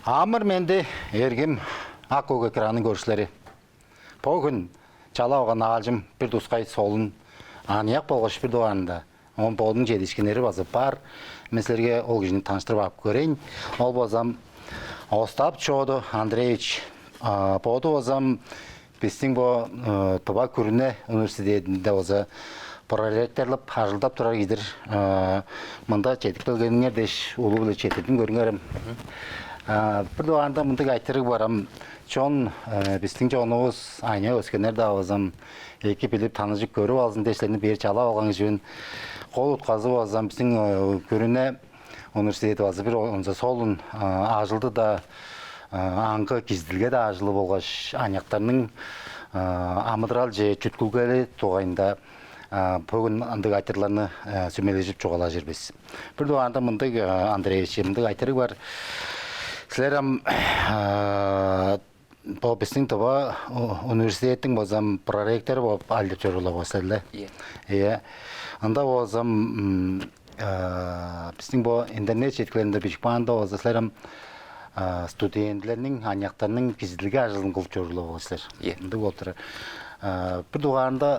Амыр менде ергем ақөк экранын көршілері. Бүгін чала оған ағалжым бір дұсқай солын анияқ болғыш бір дуанында. Он болдың жетішкенері базы бар. Меслерге ол кешін таныштырып ап көрейін. Ол бозам Остап Чоды Андреевич. Боды бозам біздің бұл Туба Күріне университетінде боза проректорлып, ажылдап тұрар едір. Мұнда четік білгеніңердеш ұлы білі чететін көріңерім. Bir doğanda mıntık aytırık varam. Çoğun bizden çoğunuz aynı öskенер de ağızım. Eki bilip tanıcık görüp alsın deşlerini bir çala alған жүйін. Қол ұтқазы ağızım bizden көріне университеті ağızı bir onza solun ağızылды da аңғы кезділге de ağızылы болғаш анияқтарының амыдырал же чүткілгелі тоғайында бүгін андық айтырларыны сөмележіп çoğala жүрбес. Bir doğanda mıntık Андреевич мындык айтырык бар. Сілерім бұл біздің тұба университеттің бозам проректор болып алдып жүрілі болсады. Анда бозам біздің бұл интернет жеткілерінде бішпағанда боза сілерім студентлерінің анияқтарының кезділігі ажылын қылып жүрілі болсылар. Бір дуғарында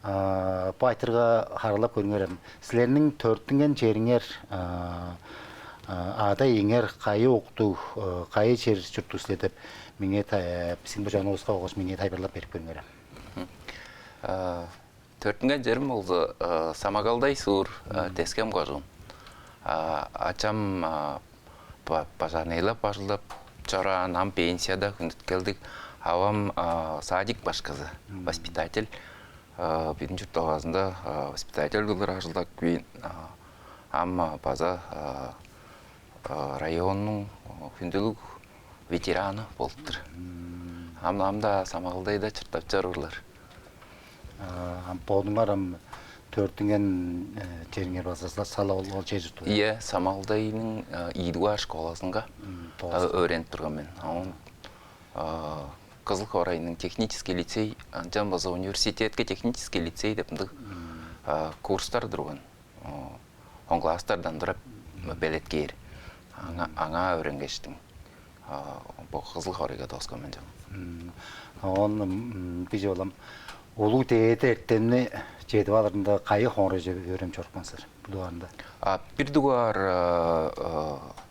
бұл айтырға қарылап көріңерім. Сілерінің төрттіңген жеріңер ада еңер қайы оқыту, қайы жер жүрту сілетіп, біздің бұл жаңауызға оғыз менге тайбырлап беріп көріңерім. Төртінген жерім олды Самагалдай суыр тескем қожуын. Ачам пажарнейлап башылдап, чора нам пенсияда күндіт келдік. Авам садик башқызы, воспитатель. Бетін жүрт оғазында воспитатель қылыр ажылдақ күйін. Ам база районның күнділік ветераны болдыр. Амда Самагалдайда чыртап жарулар. Болдыңарам төртінген жеріңер басасылар сала ол жер жүрту? Иә, Самагалдайның Идуа школасынға өреніп тұрған мен. Қызыл Қорайының технический лицей, жан база университетке технический лицей депінді курстар тұрған. Онгластардан тұрап бәлетке ер. Аңа өрінгештің. Бұл Қызыл Қорайға тосқан мен жауым. Оның бейже олам. Олу дейеті әрттеніне жетіп алырында қайы қоңыры жеп өрем жорқмансыр бұдуарында? Бір дуар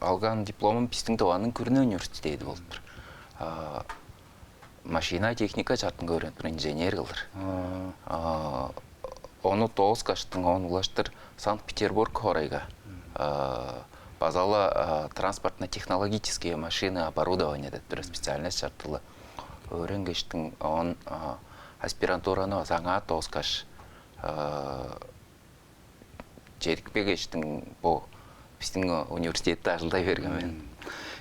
алған дипломым біздің туғанның Күріне университеті болдыр. Машина техника жартынға өреніп бір инженер қылдыр. Оны 9 қаштың он ұлаштыр Санкт-Петербург Қорайға. Базалы транспортно-технологические машины оборудования бір специальность шартылы. Өренгештің он аспирантураны заңа 9 қаш жерікпегештің бұл біздің университетті ажылдай бергенмен.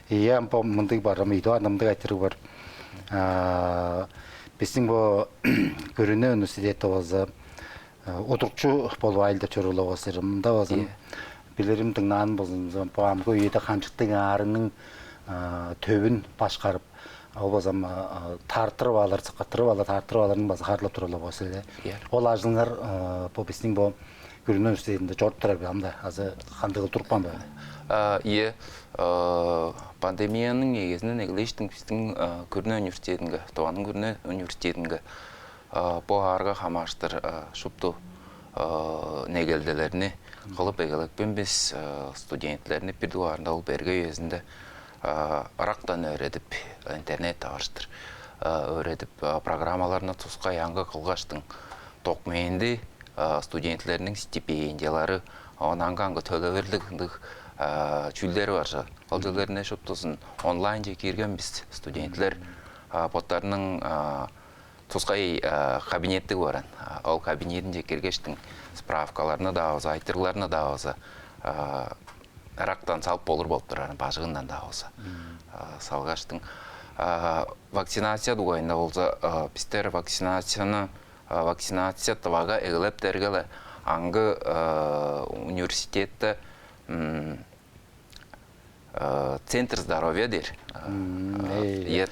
Иә, мұндық барым, үйді анымдық айтыры бар. Біздің бұл Күріне университеті олзы отырқчу болу айлда чөрілі олсыр. Мұнда олзым білерім тыңнан болзым, бұғамғы үйеді қаншықтың арының төбін башқарып, ол бозам тартырып алар, сықаттырып алар, тартырып аларының базы қарылып тұрылы болсайды. Ол ажылыңар бұл біздің бұл Күріне университетінде жорт тұрар білімді, азы қандығы тұрпан бәді? Иә, пандемияның егесінен әгілештің біздің Күріне университетінгі, Туғанның Күріне университетінгі бұл арға қамаштыр шұпту негелделеріне қылып әгелекпен біз студентлеріне бір дуарында ол берге өзінде арақтан өредіп, интернет ағаштыр. Өредіп программаларына тұсқа яңғы қылғаштың тоқмейінді студентлерінің стипендиялары, онанғанғы төлөверлігіндік чүлдері бар жа. Ол жөлеріне шөптосын онлайн жеке ерген біз студентлер боттарының тұсқай кабинеттігі баран. Ол кабинетін жеке ергештің справкаларына да ауызы, айтырларына да ауызы арақтан салып болыр болып тұрарын, бажығынан да ауызы салғаштың. Вакцинация дуғайында олза біздер вакцинация табаға әгіліп дәргілі аңғы университетті центр здоровья дер.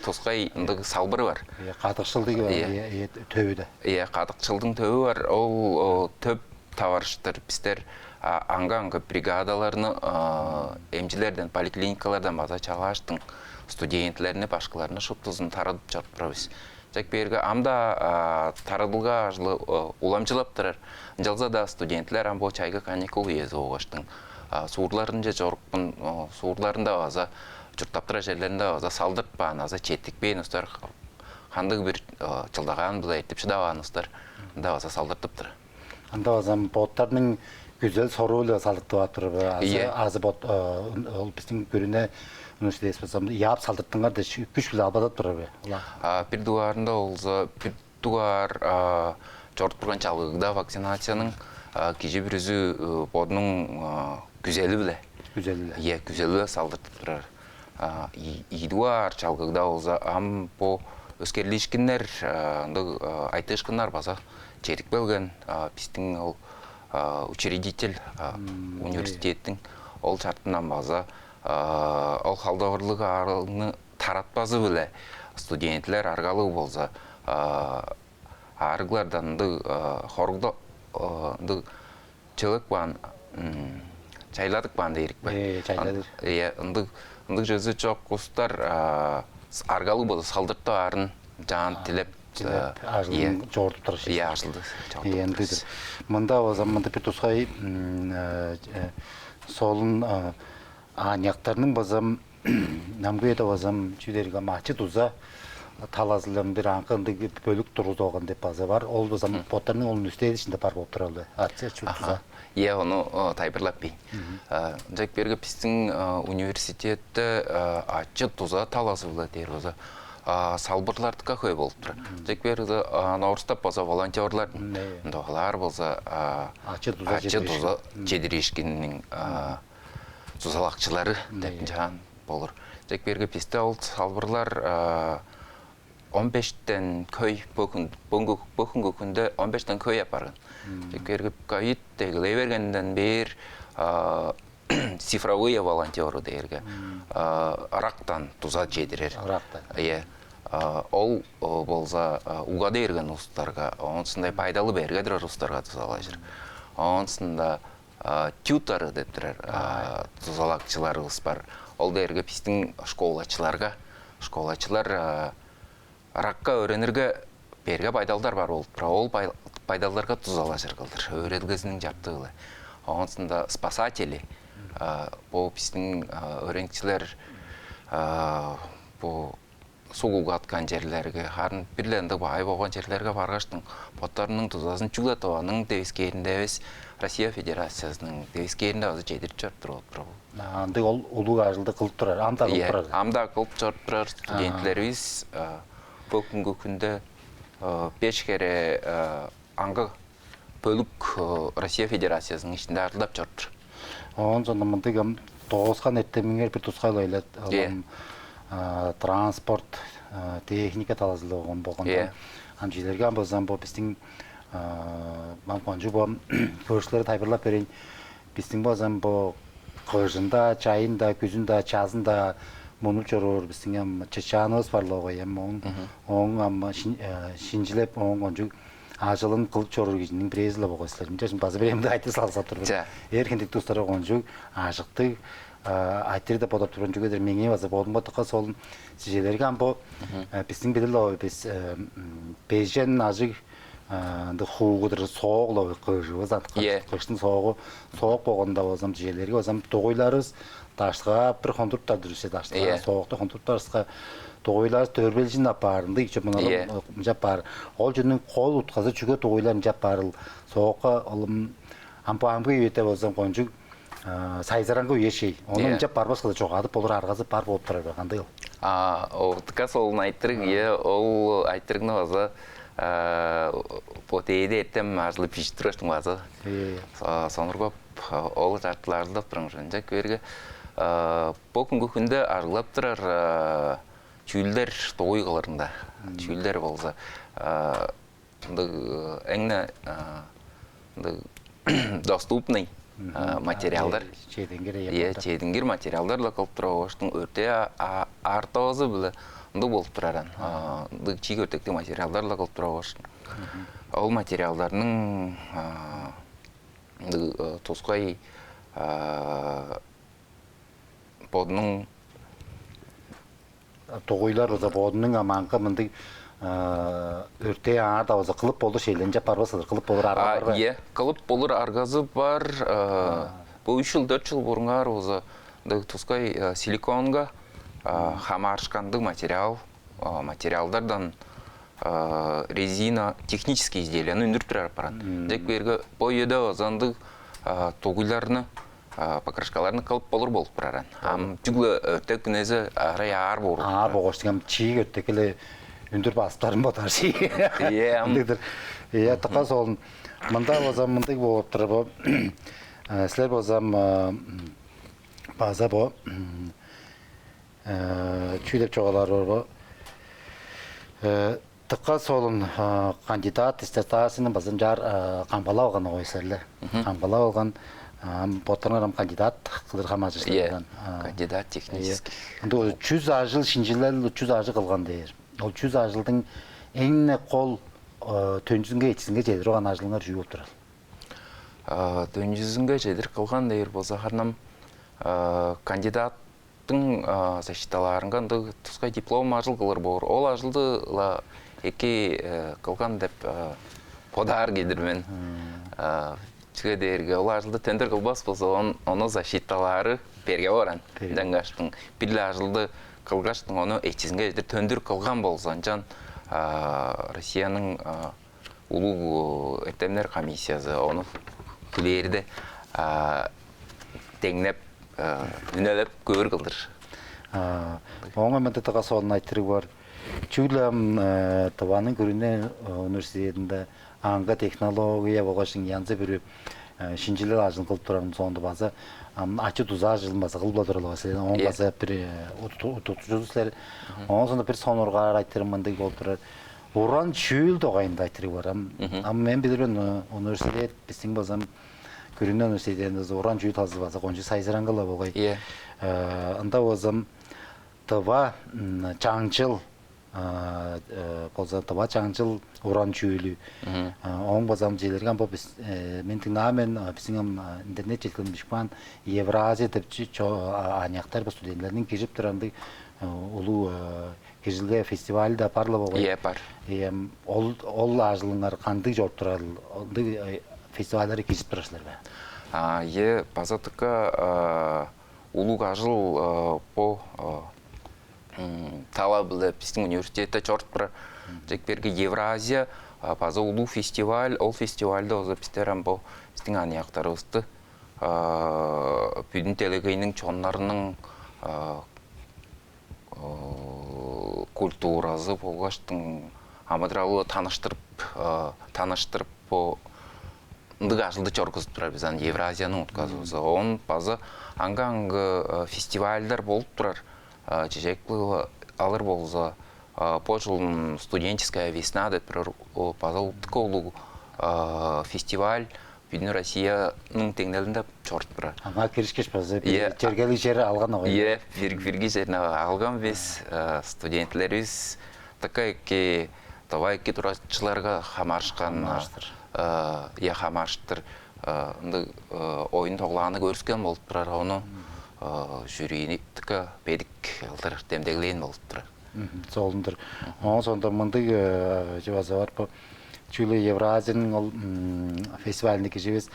Тускай ындык салбыры бар. Катыкчыл деген төбүдө. Катыкчылдын төбү бар. Ол төп товарыштар биздер аңга бригадаларны эмчилерден, поликлиникалардан база чалаштың студентлеріне, башкаларына шуптузун тарадып жатпырабыз. Жак берге амда тарадылга жылы уламчылап турар. Жалза да студентлер амбо чайга каникул езі оғаштың. Суурларын же жорукпун, суурларында аза журттаптыра жерлеринде аза салдыртпаан, аза четтикпейин устар кандык бир чылдаган бул айтып шыдабаан устар да аза салдыртыптыр. Анда азам боттардын güzel soruyla saldırtı atır. Azı bot bizim görüne üniversitede yap saldırttınlar da güç bile albadat durur be. Bir duvarında olsa bir duvar çort burgan çalgıda vaksinasiyanın kişi bir yüzü bodunun güzeli bile. Güzeli. Ya güzeli saldırtıp durar. İyi duvar çalgıda olsa am bu öskerlişkinler айтышкынар баса черик белген биздин ол учредитель университеттин ол шартынан база ол халдабырлык арыны таратпазы беле студентлер аргалуу болса арыглардан хоргдо чылык бан чайладык бан дейрик бе чайладык ындык жözү жок кустар аргалуу болса салдыртты арын жан тилеп ажылын жортуп турат. Ажылды. Ендидир. Мында озамында бир тускай солун аньяктарынын базам намгыйда базам чүдерге мачы туза талазылым бир анкынды бөлүк турузогон деп база бар. Ол базам боттарынын onun üstü içinde бар болуп туралы. Атчы чүтуза. Оны тайбырлап бей. Жак берге биздин университетте ачы туза талазы была дейр база. Салбырлардыка көй болуп тура. Жек берді наурыстап болса волонтерлар, доғалар болса ачы туза жедірешкеннің тузалақчылары деп жан болыр. Жек берге песте ол салбырлар 15-тен көй бүгінгі күнде 15-тен көй апарған. Жек берге көйт дегілей бергенден бер цифровые волонтеры дейірге арақтан туза жедірер. Ол болса уға дейірген ұстарға, онысында пайдалы бергедір ұстарға тузалай жүр. Онысында тютары дептірер тузалақчыларығыз бар. Ол дейірге пістің школачылар араққа өренірге берге пайдалдар бар болып тұра. Ол пайдаларға тузала жүргілдір, өредгізінің жаптығылы. Онысында спасатели, бұл біздің өренкчілер бұл суғуға атқан жерлерге, қарын бірлерінде бай болған жерлерге барғаштың боттарының тұзасын чүглетованың девискерінде өз Россия Федерациясының девискерінде өзі жедіріп жүріп тұрып. Аңды ол ұлы ажылды қылып тұрар, амда қылып тұрар? Амда қылып жүріп тұрар студентлеріміз бұл күнгі күнде 5 кере аңғы бөлік Россия Федерациясының ішінде арылдап жүріп тұр. Onun sonra mıntıgam doğuskan ettiğimler bir tuskayla ile transport, teknika talazılığın boğundan. Amcilergen bozan bu bizden bu görüşleri taybırlap verin. Bizden bozan bu kırjında, çayında, güzünde, çazında bunu çorur. Bizden çeçanız varlığı hem onun şincilep onun ажылын кылып чорur кишинин презиле болгослар. Мынча базы беремди айтып салса туруп. Эркиндик достору конжук ажыкты айтырда бодоп турган жөгөдөр меңе базы бодун ботукка солун сижелерге амбо биздин билело биз бежен ажык ды хугудыр соогло кыжыбыз кыштын соогу соок болгондо болсом сижелерге болсом тогуйларыбыз таштыга бир контурттар жүрүшө таштыга соокто контурттарыбызга Toğuylar törbelcinin aparında içe bunlar yapar. Ol cünün kol utqazı çünkü toğuylar yaparıl. Soğuğa olum ampu yete olsam koncuk sayzaranga yeşey. Onun yapar başka çok adı olur argazı par bolup turar kanday ol. O tıkas olun aytırık ya ol aytırık ne olsa poteyde ettem azlı piştiriyorsun bazı. Sonra ol jartlarda turunca körge bu күнгі күнде арылап тұрар чүйлдер тоғыйғыларында. Чүйлдер болса эңне доступный материалдар. Чейдингер материалдар кылып тура оштун өрте артозу биле нду болуп тураран. Чий өртектеги материалдар кылып тура оштун. Ол материалдардын тускай поднун Тоғойлар оза бодының аманқы мындық өрте аңарда оза қылып болу шейленже парбасыдыр, қылып болыр арғазы бар? Е, қылып болыр арғазы бар. Бұл 3 жыл, 4 жыл бұрынғар оза тускай силиконға хамаршқанды материалдардан резина технический изделияны үндіріп тұрар апаран. Дек бергі бойеда озанды тоғойларыны покрашкаларны кылып болур болуп тураран. Түгүлө өтөк күнөзү арай аар болур. Аар болгоштугам чийик өттөкеле үндүр басыптарын ботарчы. Иә, тыка солун. Мында бозам мындык болуп туруп, силер бозам база бо чүйдеп чогалар бо. Тыка солун кандидат диссертацияны базам жар камбала алган ойсерле. Камбала алган Поттернерам кандидат кылдырга мажыштырган. Кандидат технический. 300 жыл шинжилер 300 жыл кылган дейер. Ол 300 жылдың эң кол төнжүзүнгө этисинге жедир оған ажылыңар жүйіп турат. Төнжүзүнгө жедир кылган дейер болса харнам кандидаттың защиталарынга тускай диплом ажыл кылыр болор. Ол ажылды эки кылган деп подар кедирмен. Чыга дээрге ол ажылды тендер кылбас болсо оны защиталары берге баран. Даңгаштың бир ажылды кылгаштың оны этисинге жедир төндүр кылган болсо жан Россиянын улуу эртемнер комиссиясы оны күлээрде теңнеп үнөлөп көөр кылдыр. Оңа менде тага сонун айтыры бар. Чүлем Табанын көрүнө университетинде аңга технология болгошун янзы бир шинжилер ажыл кылып турган сонду база ачы туза жылмаса кылбла туралабыз. Он база бир утуучусузлар. Онун сонда бир сонурга айтырмындык болуп турар. Уран чүл догайында айтыры бар. Мен билирмин университет биздин базам көрүнө университетинде уран чүл тазыбаса кончу сайзырангала болгой. Анда базам Таба чаңчыл болса таба чаңчыл уран чүйлү. Оң базам желерген бо мен тыңнамен биздин интернет жеткен бишпан Евразия деп анияктар бу студентлердин кирип тургандык улуу кирилге фестивалда парлы болгой. Бар. Ол ажылыңар кандый жооп турат? Фестивалдары кирип турасыздар ба? Базатыкка улуу ажыл по тала биле биздин университетте чортпура жекберги Евразия база улуу фестиваль, ол фестивальда озо биздер бу биздин анияктарыбызды бүдүн телегейнин чоннарынын культурасы болгоштун амадыралуу таныштырып бу ындык ажылды чоргузуп турар биз Евразиянын утказыбыз. Он база аңга фестивальдар болуп турар. Чечеклы алыр болса, по жылдың студенческая весна деп бір база улуттук улуу фестиваль Бүдүн Россиянын теңделинде чорт бара. Ага киришкеш база жергелик жери алган ой. Бирги жерине алган биз студентлерибиз такая ки давай ки турачыларга хамарышкан хамарыштыр. Oyun toğlanı görüşken bolup turar onu jüriyini tıka bedik aldır demdegleyin bolup turar. Solundur. Ondan sonra mındık cevazı var bu. Çünkü Евразияның фестиваліндегі жебес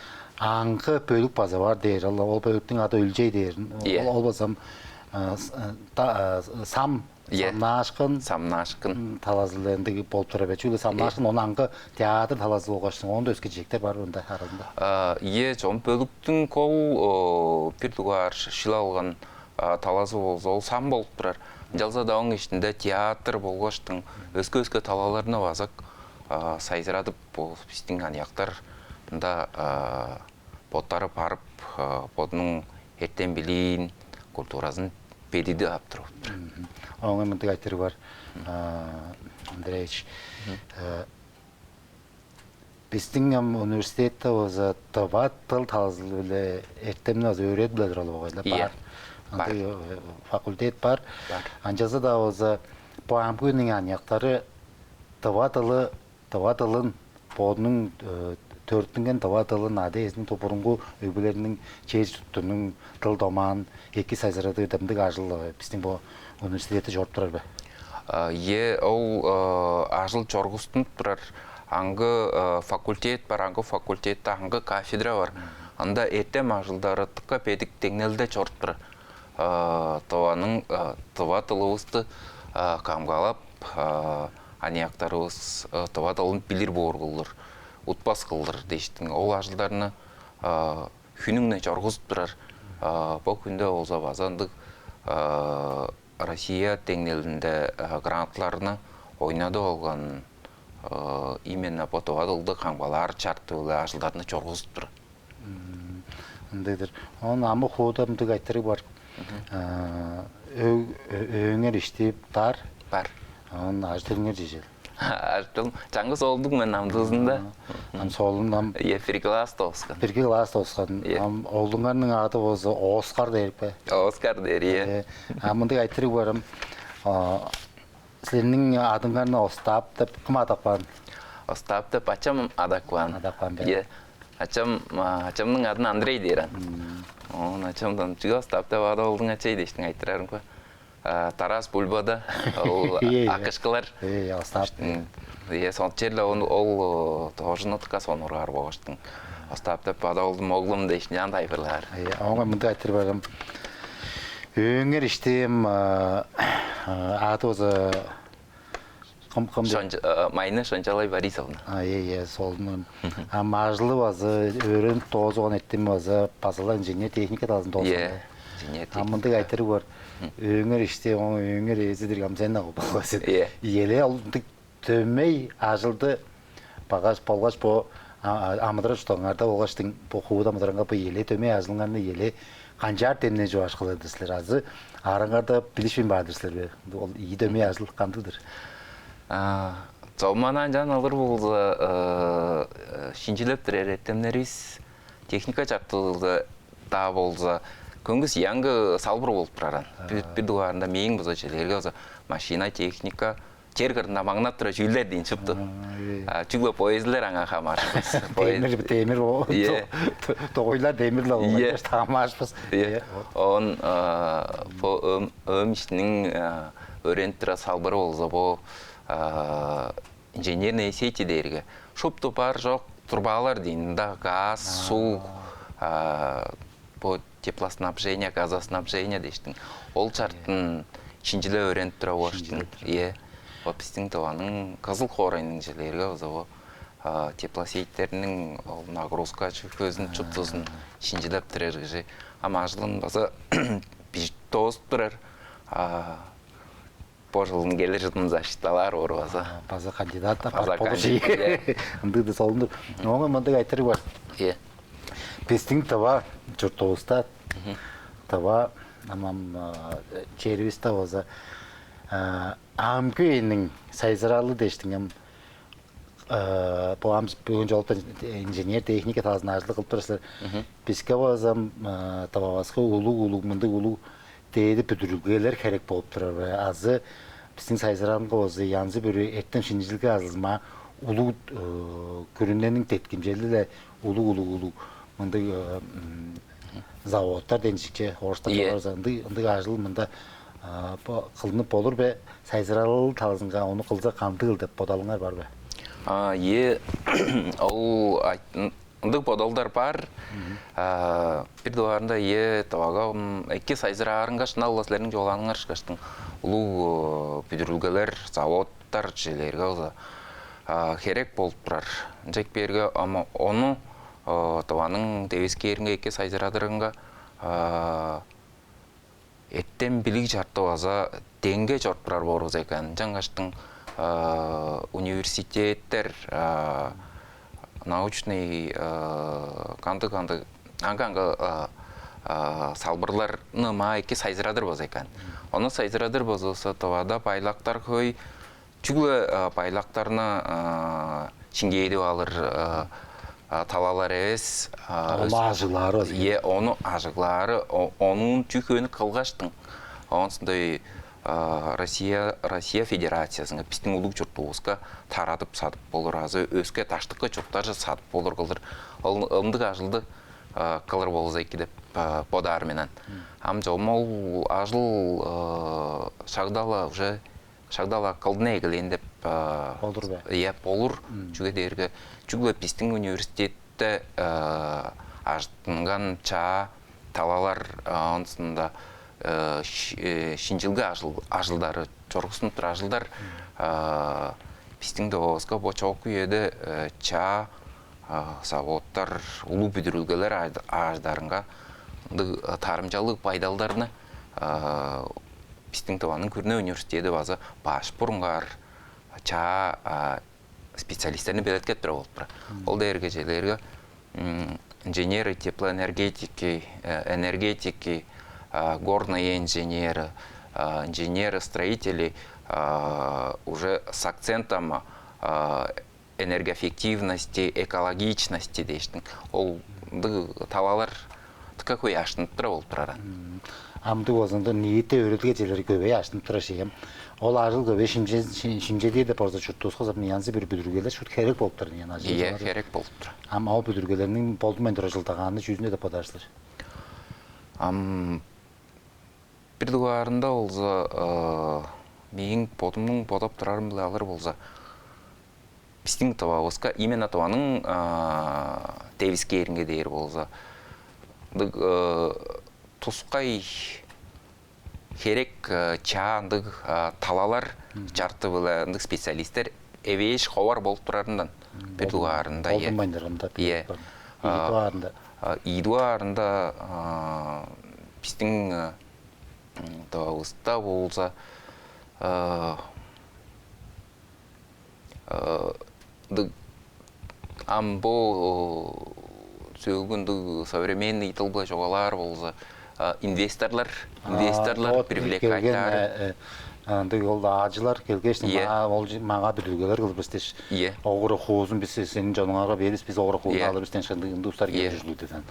аңқы бөлік база бар дейір. Ол бөліктің аты өлжей дейір. Ол басам самнашқын талазылығындығы болып тұрабы. Çünkü самнашқын оны аңқы театр талазы болғаштың. Онда өске жектер бар онда арасында. Жон бөліктің кол пиртуғар шила алған талазы болса, ол сам болып тұрар. Жалза дауың ішінде театр болғаштың өске-өске талаларына базақ сайзырадып биздин анияктар мында боттары барып бодунун эртен билин культурасын бедиди алып туруп. Оңа мынтык айтыры бар. Андреевич. Біздің университетте өзі тыва тыл тазылы біле ертемін өзі өйрет біледір ол оғайлар Иә, бар. бар. Андай факультет бар. Бар. Анжасы да өзі бұам күнің аяқтары тыва тылын бодының төрттінген тыва тылын адейсінің топырыңғы өйбілерінің чейіз тұттының тыл доман екі сайзырады өтімдік ажылы біздің бұл университеті жорып тұрар бі? Ол ажыл чорғыстын тұрар. Аңғы факультет бар, аңғы факультетті аңғы кафедра бар. Анда ертем ажылдары тұққа педік теңнелді чорып тұр. Тұва тылығызды қамғалап, анияқтарығыз тұва тылын білір болыр қылыр, ұтпас қылыр дейштің. Ол ажылдарыны хүніңнен чорғызып тұрар. Бұл күнде олза базандық Россия теңнелінде грантларыны ойнады олған именно по тұва тылды қамғалар чарты өлі ажылдарыны чорғызып тұр. Ondaydır. Onun amı xoğudamdık aytırı var. Öğünger işteyip tar. Бар. Onun açtırınger cecel. Артым, жаңғы солдық мен намдызында. Solundan Ефір класс тоғысқан. bir klas toskan. Oğlunların adı olsa Oscar deyip be. Оскар дер, е. Amındık aytırı varım. Senin adınlarını Ostap da kım adakpan. Остапты пачам адакван. Адакван бе. Е. Ачамның адын Андрей дейрін. Ачамдан жүгі Остапты бада олдың ачай дештің айттырарын кө. Тарас Бульбада, ол ақышқылар. Ostap. Сон черлі ол тоғжын ұтқа сон ұрғар болғыштың. Остапты бада олдым оғлым дештің жан тайпырлар. Оңа мындай aytırı varım. Öğünger işteyim adı olsa Майны Шончалай Борисовна. Solunun. Majlı bazı, öğren toz olan ettim bazı, pasala inженер техника тазын тоз. Amındık aytırı var. Öğünger işte, onu öğünger ezidir gamsen ağıl bağlasın. Yele alındık tömey ajıldı. Bağış polgaç bu amıdıra tutanlarda olgaçtın bu kuğuda mıdıranga bu yele tömey ajılınlarını yele kancar temne joğaş kılıdısılar azı. Arıngarda bilişmin bardırсызlar. Ол iyi tömey ajıl kandıdır. Жолманан жан алыр болды шинжилеп тұрер еттемнеріз техника жақтылды да болды. Көңгіс яңғы салбыр болып тұраран. Bir дуарында мейін бұза желерге олса машина, техника, жергірінде маңнат тұра жүйілер дейін шыпты. Чүглі поезділер аңа қамашпыз. Demir o. Toğuylar demirle olmuş. Tağmaşpız. Он öm işinin öğrentira салбыры болса бұл инженерные сети дерге. Шоп бар жоқ турбалар дейін, газ, су, теплоснабжение, газоснабжение дейштің. Ол чарттың шинжиле өреніп тұра оғаштың. Біздің туаның қызыл қорайның желерге өзі теплосеттерінің нагрузка көзін чүптізін шинжилеп тұрар кеже. Ама жылын базы тоғыз тұрар. Пожылын келер жылын защиталар орбаза. База кандидат бар болушы. Андыды солыныр. Оңа мындық айтыры бар. Пестің тава жұртоғыста, тава червиста база амкүйінің сайзыралы дештің. Бұғамыз бүгін жолыпта инженер техника тазын ажылы қылып тұрасылар. Бізге базам тававасқы ұлу мұнды ұлу deydi büdürülgeler gerek bolup durar. Azı bizim sayzıranlığı olsa yansı böyle etten şincilge azılma ulu görünlerin tetkimceliyle ulu mında zavodlar denişikçe horsta kalarsandı ındı ajıl mında kılınıp olur ve sayzıralı talızınga onu kılza kandı kıldı podalınlar var be. Ол ындық бодалдар бар. Bir duvarında tavaga iki sayzırağırınға шыналласлерінің жоланыңар шықаштың. Улу бүдірілгелер, заводтар желерге олды. Керек болып тұрар. Жек берге, ama onu таваның девескерінге екі сайзырадырынға еттен білік жарты ваза денге жарт тұрар борғыз екен. Жаңғаштың университеттер научный канды аңға салбырларны майке сайзырадыр боз екен. Оны сайзырадыр бозылса тавада байлақтар көй жүглі байлақтарына Чингейді алыр талалар емес. Ажылары. Оны ажылары, оның түйкені қылғаштың. Онсындай Россия Федерациясыңа пістің ұлық жұрттуызға таратып сатып болыр, азы өске таштыққа чоқтары сатып болыр қылыр. Олымдық ажылды қылыр болыза екедіп подарменен. Амжауым ол ажыл шағдала қылдың әйгілен деп Болыр бе? болыр. Жүге дергі жүгі пістің университетті ажытынған ча талалар онсында шинжилгі ажылдары, жорғысын тұр ажылдар пістіңді оғызға бочауқы еді ча заводтар, ұлы бүдірілгелер аждарынға тарымжалық пайдалдарыны пістің тұваның көріне университеті базы баш бұрынғар ча специалистеріні белеткет бір болып бұра. Ол да ергежелерге инженеры теплоэнергетики, энергетики, горные инженеры, инженеры-строители уже с акцентом энергоэффективности, экологичности дейштің. Ол талалар какой аштын тұра болып тұрары. Амды өзіңді ниетті өрілге желері көбей аштын тұра шейім. Ол ажыл көбей шинже дейді болса шүрттуыз қозап неянсы бір бүдіргелер шүрт керек болып тұр. Иә, керек болып тұр. Ам ау бүдіргелерінің болдымен тұра жылдағаны жүзіне де подаrsызlar. Bir duvarında olsa, meğin podumның podap тұрарын біле алыр болса, біздің тұва осқа, именно тұваның тевіске ерінге дейір болса, тұсқай керек чаандық талалар жарты білі специалистер әвеш қауар болып тұрарындан бір дуарында. Идуарында біздің Дауыста болса амбо сөйгінді современный тылбы жоғалар болса инвесторлар привлекательдар. Олда ажылар келгештің маға бүдіргелер қылып істеш. Оғыры қуызын біз сенің жаныңаға беріс, біз оғыры қуызын алып істен шындығынды ұстар келі жүзілу деден.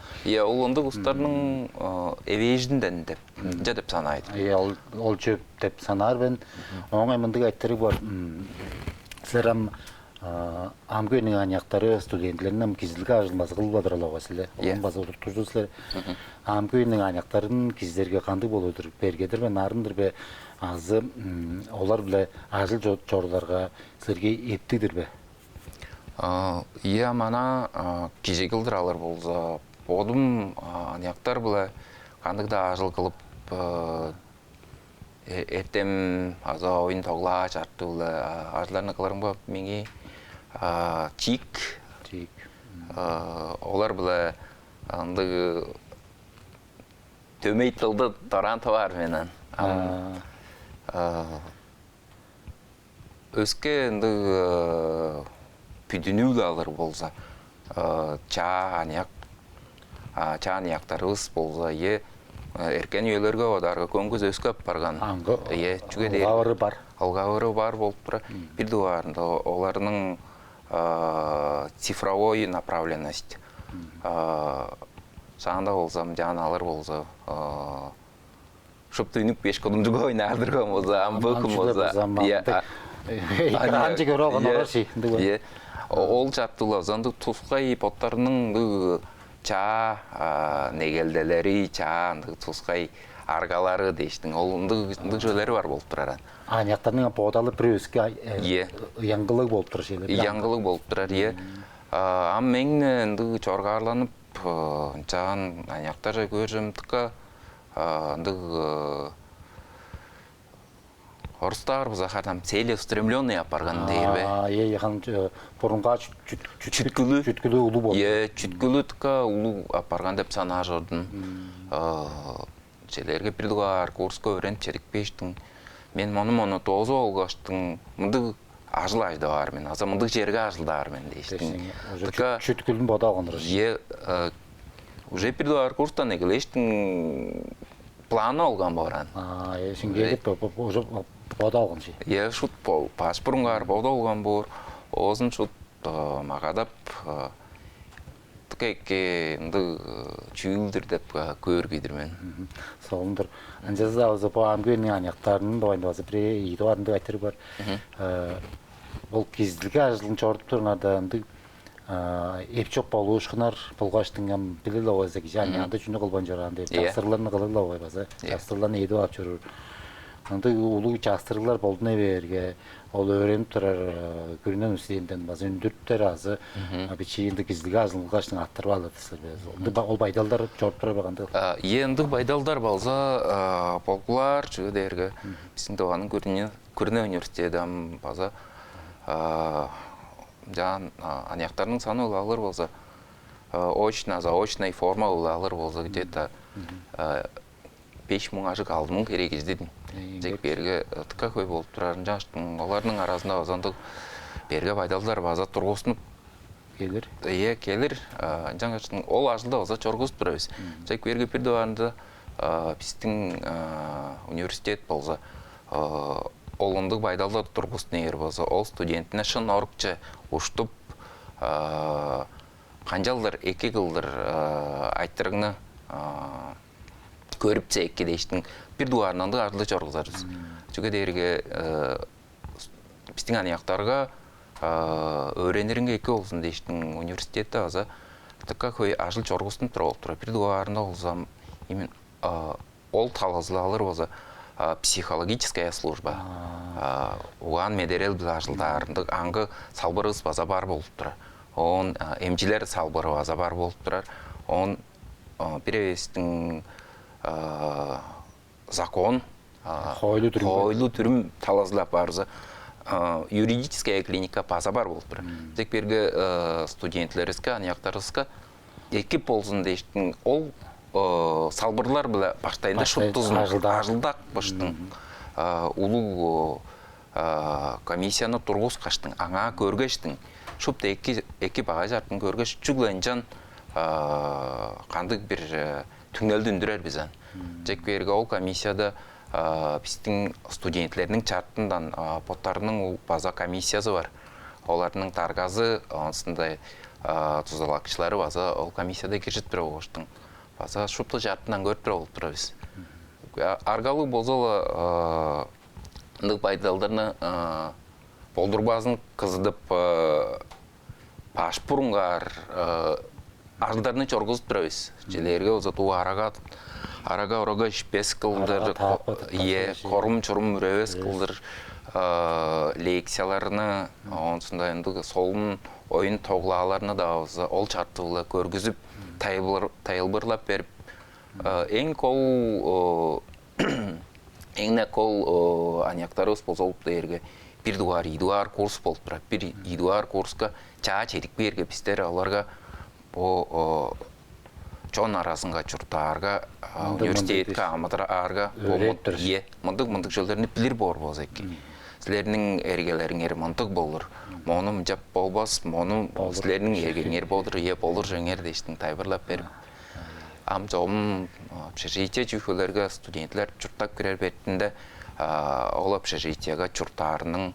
Ол онды ұстарының әвейжінден деп жадып санайды. Ол жөп деп санар бен. Оңай мұндығы айттыры бар. Сілерім амгөйінің анияқтары студентлерінің кизілгі ажылмазы қылып адыралауға сілі. Оң базы отыртырды сілер. Амгөйінің анияқтарын киздерге қанды болудыр. Бергедір бе, нарындыр бе. Азы олар біле ажыл жорыларға сілерге ептігдір бе? Иә, мана кежегілдір алыр болса, бодым анияқтар біле қандықда ажыл қылып әртем аза ойын тоғла жарты біле ажыларына қыларым ба менге чик. Олар біле төмей тылды таран тавар менен. Өске пүдінуді алыр болса, ча анияқтарыз болса, әркен үйлерге одарға көңгіз өске барған. Алғавыры бар болып тұра. Bir дуарында оларының цифровой направленность. Сағында болсам, жан алыр болса, Шоп түйініп беш қодым жүгі ойнардырған болса, амбөкім болса. Анжы көрі оған олар шей. Ол жаттылы, заңды тұсқай поттарының ча негелделері, ча тұсқай аргалары дейштің. Ол жөлері бар болып тұраран. Анияқтарының подалы бір өске яңғылық болып тұрар шейлер. Яңғылық болып тұрар, Ам мен чорғарланып, чаған анияқтар көржімдікі Орыстар бұзақар целеустремленный апарған дейір бе? Бұрынға чүткілі ұлы болды. Чүткілі тұқа ұлы апарған деп сана жордың. Желерге бірдіғар курсқа өрен черік пештің. Мен мұны тоғызы олғаштың. Мұндық ажыл ажды бар мен. Аза мұндық жерге ажылды бар мен дейштің. Чүткілін бода оғыныр. Уже бірдіғар курстан егілештің планы олған баран. Шынгеліп бода оғын шей? Шут паспорыңғар бода олған бар. Оғызын шут мағадап тікеке чүйілдір деп көргейдірмен. Солунdur. Анжазда озы по амгүйнің анияқтарының доғайында озы бір ейді барында айтыры бар. Ол кезділгі ажылын чорып тұрнада епчоқ болу ұшқынар болғаштыңам білілі ойза кежі анияғында жүні қылбан жорағында жастырларны қылылы ой база. Жастырларны ейді ап жүрір. Анда улуу жастырлар болдуна берге, ол öğrenip turar көрүнөн үстенден базы үндүрттөр азы бичиинде киздиги азылгачтын аттары балатысыр. Ол байдалдар жорп тура баганда. Енді байдалдар балза полклар чү дерге биздин тоганын көрүнө университетам база жан анияктардын саны алыр болса очно заочный форма алыр болса где-то 5000 ажык 6000 керек издедим. Жек берге тыка көй болуп турарын жаштың олардың арасында озондук берге байдалдар база тургусунуп келир. Келир. Жаңачтың ол ажылда оза чоргузуп турабыз. Жек берге бир дубанда биздин университет болса олондук байдалдар тургусун эгер болса ол студентине шын орукча уштуп канжалдыр 2 кылдыр айттырыгны көрүп эки дештин бир дуарынан да арлы чоргузарбыз. Чүгө дерге биздин анияктарга öğrenirинге эки болсун дештин университетте аза такка көй ажыл чоргустун туруп тура бир дуарында болсам именно ол талазлалар болса психологическая служба. Уан медерел ажылдарында аңгы салбырыз база бар болуп тура. Он эмжилер салбыры база бар болуп турар. Он биребестин закон хойлу түрүм талазлап барза юридическая клиника база бар болуп тура. Тек берге студентлериске анияктарыска эки болсун дештин ол салбырлар биле баштайында шуттузун ажылдак баштың улуу комиссияны тургузкаштың аңа көргөштүң шупта эки бага жартын көргөш чугленжан кандык бир түңөлдүндүрөр бизен. Жек берге ол комиссияда биздин студенттердин чартындан поттарынын база комиссиясы бар. Олардын таргазы ансындай тузалакчылары база ол комиссияда киржип туруп оштун. База шупта жартынан көрүп туруп турабыз. Аргалы болзола ындык байдалдарны болдурбасын кыздып пашпурунгар ажылдарны чоргузуп турабыз. Желерге озатуу арага орога ишпес кылдыр, корум чурум үрөбөс кылдыр лекцияларны, онсундай ындык солун оюн тоглааларны да ол чартыбыла көргүзүп, тайылбырлап берип, эң кол анияктарыбыз болсолуп дерге бир идуар курс болуп турат. Бир идуар курска чаа черик берге биздер аларга чон арасынга чуртаарга университетке амыдыраарга мындык жолдорун билир бор болсо эки. Силердин эргелериңер мындык болур. Монум жап болбас, монум силердин эргеңер болур, болур жеңер дештин тайбырлап берип. Амжом общежитие жүйкөлөргө студенттер чуртап кирер бетинде ол общежитияга чуртаарынын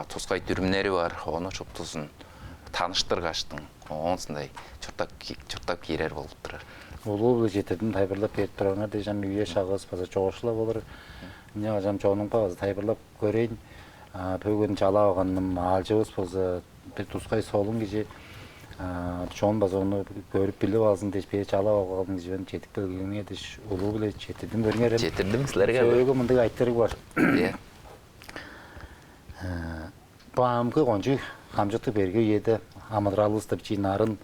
тускай түрүмнери бар. Ону шуптузун таныштыргаштың. Онсындай чуртап кирер болуп турар. Улуу жетедин тайбырлап берип тургандар дежан үйө шагыз база чогушла болор. Эмне ажам чоонун база тайбырлап көрөйүн. Бүгүн жала алганым алжыбыз болсо бир тускай солун кижи чоон база ону көрүп билип алсын деп жала алганын жибен жетип келгенге деш улуу биле жетидим көрүңөр. Жетирдим силерге. Сөөгө мындай айттыры бар. Баамгы конжу камжыты берге еді амыдралыстып чинарын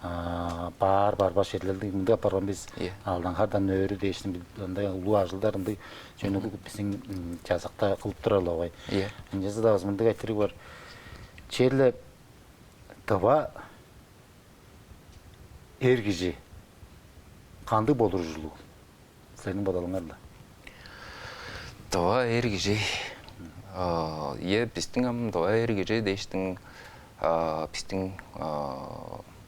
бар баш жерлерде мындай апарган биз алдан кардан өрү дейшин мындай улуу ажылдар мындай жөнөкө биздин жазакта кылып туралы ой. Жазда мындай айтыры бар. Черле таба эргижи кандай болур жулуу? Сенин бодолуңарда. Таба эргижи биздин таба эргижи дейштин биздин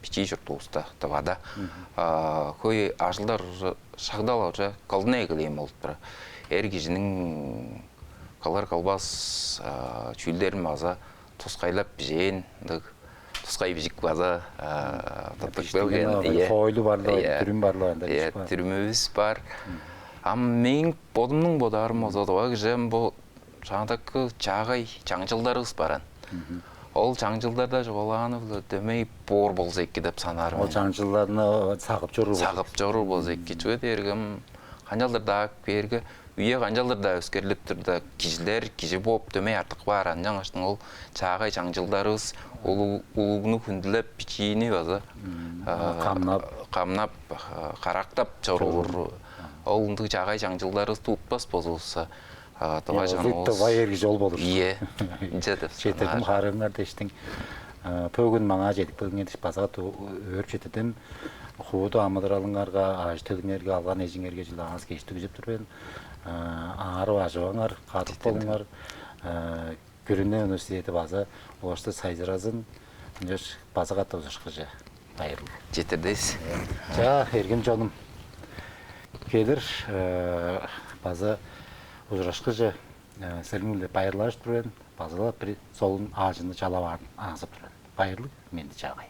бичи журтубузда табада көй ажылдар шагдала уже колдунай кылайым болуп тура. Эргижинин калар калбас чүлдерин маза тускайлап бижен тускай бижик база Хойлу барлы, түрүм барлы. түрүмүбүз бар. Мен бодумдун бодарым озодуга кижем бу жаңдакы чагай жаңжылдарыбыз баран. Ол жаңжылдарда жоголганы бул дөмөй бор болсо эки деп санарым. Ол жаңжылдарны сагып жору. Сагып жору болсо эки чөт эргим канжалдырда берги үйе канжалдырда өскөрлүп турда кишилер киши болуп дөмөй артык баран жаңаштың ол чагай жаңжылдарыбыз улугуну күндүлөп бичини база камнап карактап жорулур. Ол ынды чагай жаңжылдарыбыз туутпас болсо Вайерги жол болур. Ие. Жетип. Жетирдим харыңар дештиң. Пөгүн маңа жетип бүгүн базага өрүп жетидим. Хууду амыдыралыңарга, ажтылыңарга алган эжиңерге жылаңыз кештигип турбен. Ары ажыбаңар, катып болуңар. Күрүнө университети база ошто сайзыразын. Жөш базага тозушкыжы. Айрыл. Жетирдейс. Жа, эргим жонум. Келир база Ужрашкыжы сәлімгілі байырлаш тұрын, базала бір солын ажыны жалаварын аңызып тұрын. Байырлы менді жағай.